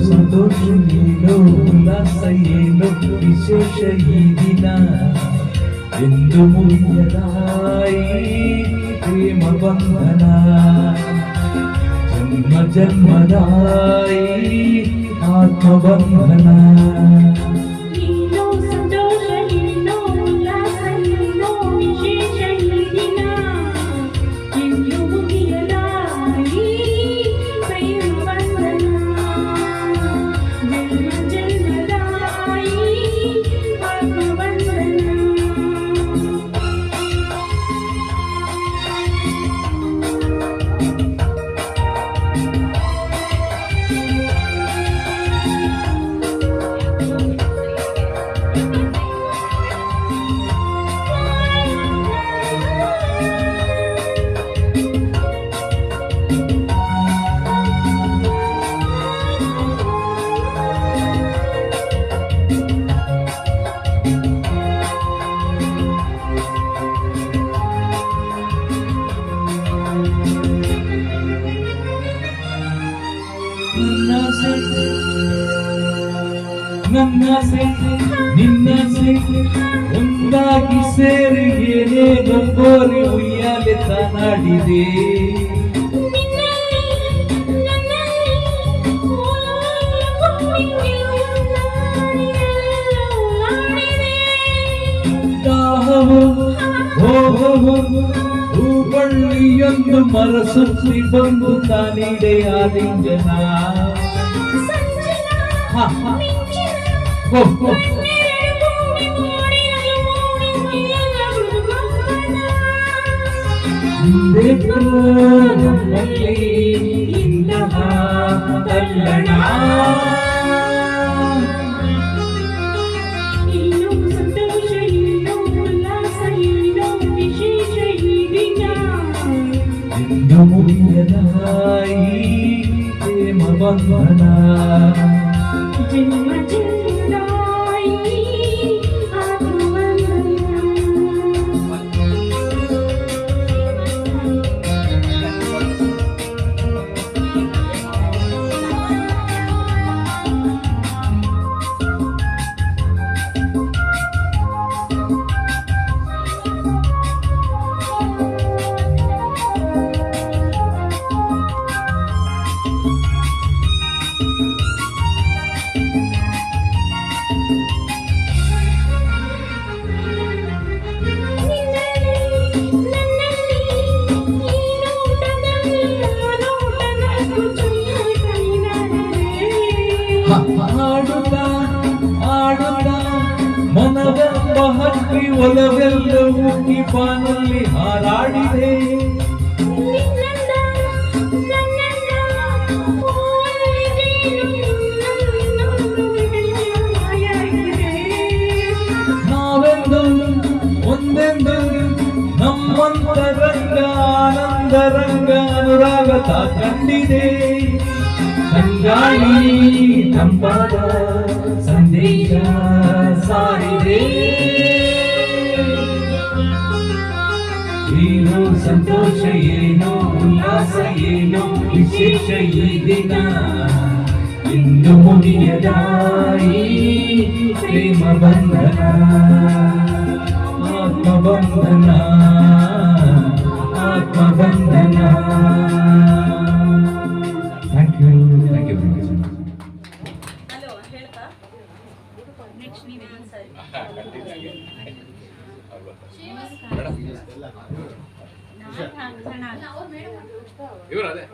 ಸಂತೋಷ ಏನೋ ಉಲ್ಲಾಸ ಏನೋ ವಿಶೇಷ ಈ ದಿನ ಎಂದು ಮುಗಿಯದಾಯಿ ಪ್ರೇಮ ಬಂಧನ ಜನ್ಮ ಜನ್ಮದಾಯಿ ಆತ್ಮಬಂಧನ ನನ್ನಾಸೆ ನಿನ್ನಾಸೆ ಒಂದಾಗಿ ಸೇರಿ ಏನೇನೋ ಕೋರಿ ಉಯ್ಯಾಲೆ ತಾನಾಡಿದೆ ದಾಹವು ಹೋಗವು ಹೂಬಳ್ಳಿಯೊಂದು ಮರಸುತ್ತಿ ಬಂದು ತಾನಿಡೆ ಆಲಿಂಗನ ತಲ್ಲಣ ಎಂದು ಮುಗಿಯದಾಯಿ ಪ್ರೇಮ ಬಂಧನ ಜನ್ಮ ಜನ್ಮದಾಯಿ ಆಡುತ್ತ ಆಡುತ್ತ ಮನವೆಂಬ ಹಕ್ಕಿ ಒಲವೆಲ್ಲ ಉಕ್ಕಿ ಬಾನಲ್ಲಿ ಹಾರಾಡಿದೆ ನಾವೆಂದು ಒಂದೆಂದು ನಮ್ಮಂತರಂಗ ಆನಂದ ರಂಗ ಅನುರಾಗತ ಕಂಡಿದೆ ಸಂಗಾಳಿ ತಂಪಾದ ಸಂದೇಶ ಸಾರಿದೆ ಏನೋ ಸಂತೋಷ ಏನೋ ಉಲ್ಲಾಸ ಏನೋ ವಿಶೇಷ ಈ ದಿನ ಇಂದು ಮುಗಿಯದಾಯಿ ಪ್ರೇಮ ಬಂಧನ ಆತ್ಮಬಂಧನ ಆತ್ಮಬಂಧನ. Thank you thank you. Next ನೀವೇ ಆನ್ಸರ್. ಇವರು ಅದೇ